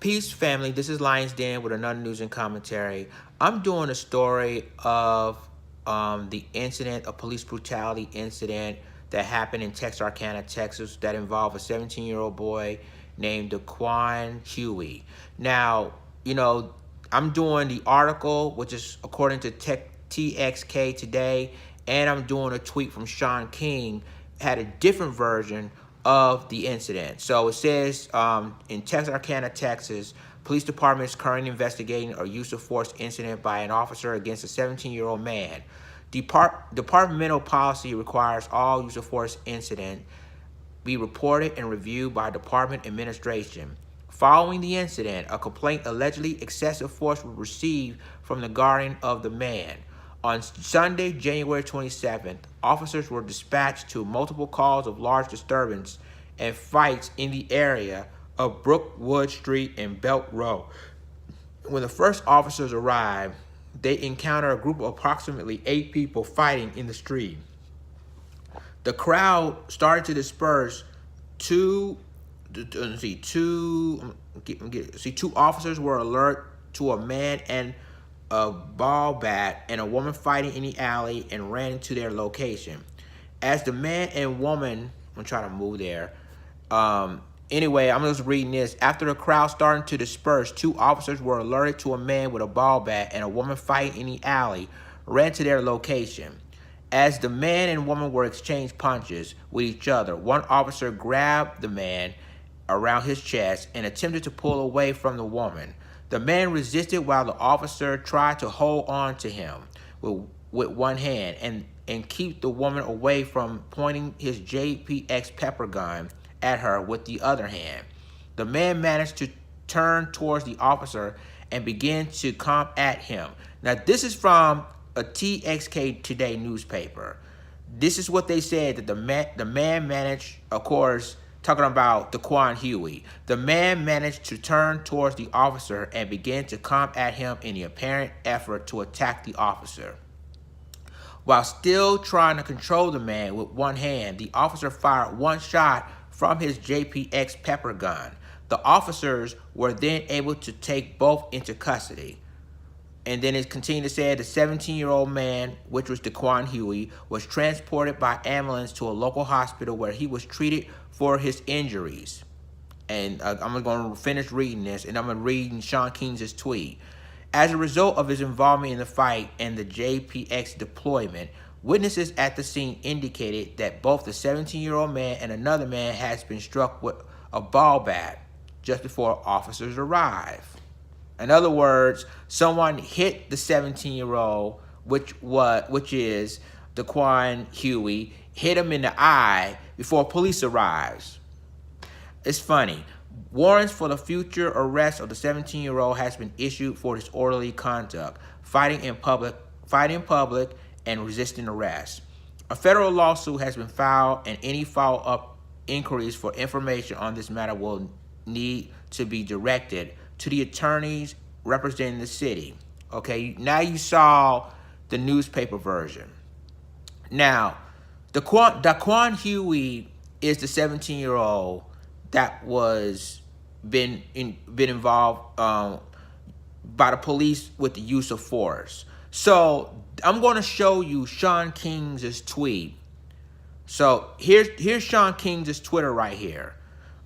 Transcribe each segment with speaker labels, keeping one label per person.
Speaker 1: Peace, family. This is Lions Den with another news and commentary. I'm doing a story of the incident, a police brutality incident that happened in Texarkana, Texas, that involved a 17-year-old boy named Daquan Huey. Now, I'm doing the article, which is according to TXK today, and I'm doing a tweet from Sean King, had a different version of the incident. So it says in Texarkana, Texas, police department is currently investigating a use of force incident by an officer against a 17-year-old man. Departmental policy requires all use of force incident be reported and reviewed by department administration. Following the incident, a complaint allegedly excessive force was received from the guardian of the man. On Sunday, January 27th, officers were dispatched to multiple calls of large disturbance and fights in the area of Brookwood Street and Belt Road. When the first officers arrived, they encountered a group of approximately 8 people fighting in the street. The crowd started to disperse. Two officers were alert to a man and a ball bat and a woman fighting in the alley and ran to their location. As the man and woman, I'm trying to move there. Anyway, I'm just reading this. After the crowd started to disperse, 2 officers were alerted to a man with a ball bat and a woman fighting in the alley, ran to their location. As the man and woman were exchanging punches with each other, one officer grabbed the man around his chest and attempted to pull away from the woman. The man resisted while the officer tried to hold on to him with one hand and keep the woman away from pointing his JPX pepper gun at her with the other hand. The man managed to turn towards the officer and began to come at him. Now, this is from a TXK Today newspaper. This is what they said, that the man managed, of course, talking about Daquan Huey. The man managed to turn towards the officer and began to come at him in the apparent effort to attack the officer. While still trying to control the man with one hand, the officer fired one shot from his JPX pepper gun. The officers were then able to take both into custody. And then it continued to say the 17-year-old man, which was Daquan Huey, was transported by ambulance to a local hospital where he was treated for his injuries. And I'm going to finish reading this, and I'm going to read Sean King's tweet. As a result of his involvement in the fight and the JPX deployment, witnesses at the scene indicated that both the 17-year-old man and another man has been struck with a ball bat just before officers arrived. In other words, someone hit the 17-year-old, which is Daquan Huey, hit him in the eye before police arrives. It's funny. Warrants for the future arrest of the 17-year-old has been issued for disorderly conduct, fighting in public, and resisting arrest. A federal lawsuit has been filed, and any follow-up inquiries for information on this matter will need to be directed to the attorneys representing the city. Okay, now you saw the newspaper version. Now, Daquan Huey is the 17-year-old that was been involved by the police with the use of force. So I'm going to show you Sean King's tweet. So here's Sean King's Twitter right here.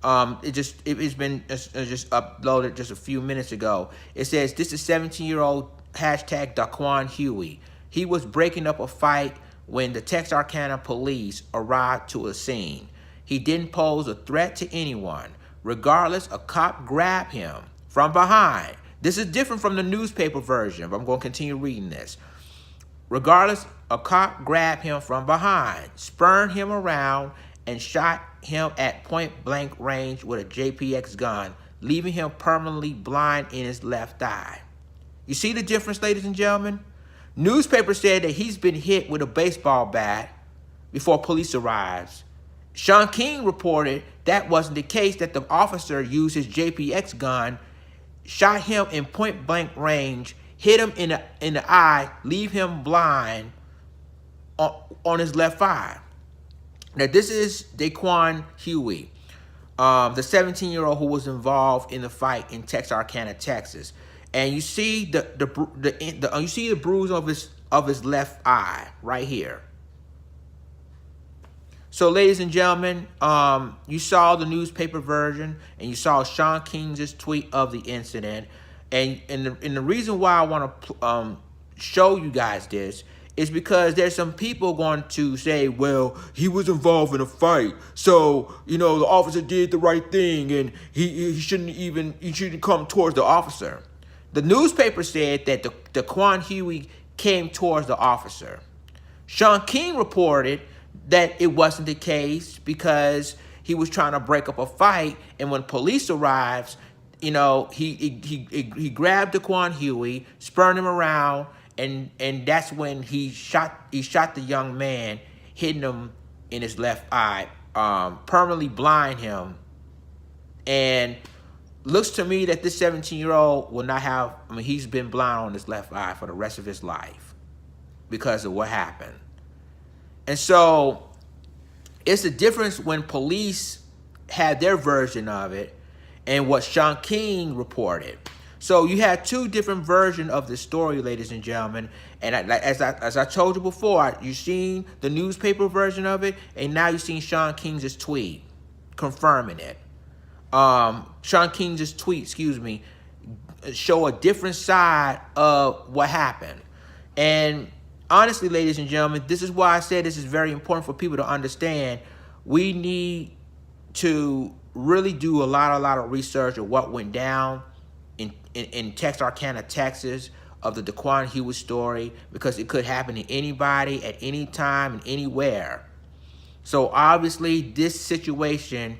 Speaker 1: It's been just uploaded just a few minutes ago. It says, this is 17-year-old hashtag Daquan Huey. He was breaking up a fight when the Texarkana Police arrived to a scene. He didn't pose a threat to anyone. Regardless, a cop grabbed him from behind. This is different from the newspaper version, but I'm going to continue reading this. Regardless, a cop grabbed him from behind, spurned him around, and shot him at point-blank range with a JPX gun, leaving him permanently blind in his left eye. You see the difference, ladies and gentlemen? Newspaper said that he's been hit with a baseball bat before police arrives. Sean King reported that wasn't the case, that the officer used his JPX gun, shot him in point-blank range, hit him in the eye, leave him blind on his left eye. Now, this is Daquan Huey. the 17-year-old who was involved in the fight in Texarkana, Texas, and you see you see the bruise of his left eye right here. So, ladies and gentlemen, you saw the newspaper version, and you saw Sean King's tweet of the incident, and the reason why I want to show you guys this is because there's some people going to say, well, he was involved in a fight, so, you know, the officer did the right thing, and he shouldn't come towards the officer. The newspaper said that Daquan Huey came towards the officer. Sean King reported that it wasn't the case because he was trying to break up a fight, and when police arrives, you know, he grabbed Daquan Huey, spurned him around, and that's when he shot the young man, hitting him in his left eye, permanently blind him. And looks to me that this 17-year-old will not have, I mean, he's been blind on his left eye for the rest of his life because of what happened. And so it's a difference when police had their version of it and what Sean King reported. So you had two different versions of the story, ladies and gentlemen. And as I told you before, you've seen the newspaper version of it, and now you've seen Sean King's tweet confirming it. Sean King's tweet, show a different side of what happened. And honestly, ladies and gentlemen, this is why I said this is very important for people to understand. We need to really do a lot of research of what went down in Texarkana, Texas, of the Daquan Huey story, because it could happen to anybody at any time and anywhere. So obviously, this situation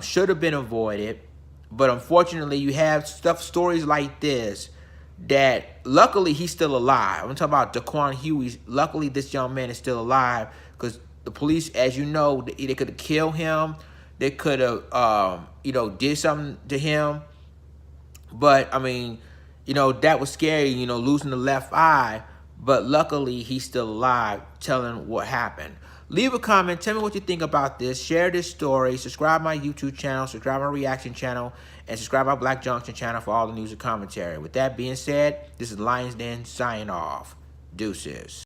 Speaker 1: should have been avoided, but unfortunately, you have stories like this that luckily he's still alive. I'm talking about Daquan Huey. Luckily, this young man is still alive because the police, as you know, they could have killed him. They could have, you know, did something to him. But, I mean, you know, that was scary, you know, losing the left eye. But luckily, he's still alive, telling what happened. Leave a comment. Tell me what you think about this. Share this story. Subscribe my YouTube channel. Subscribe my reaction channel. And subscribe my Black Junction channel for all the news and commentary. With that being said, this is Lions Den signing off. Deuces.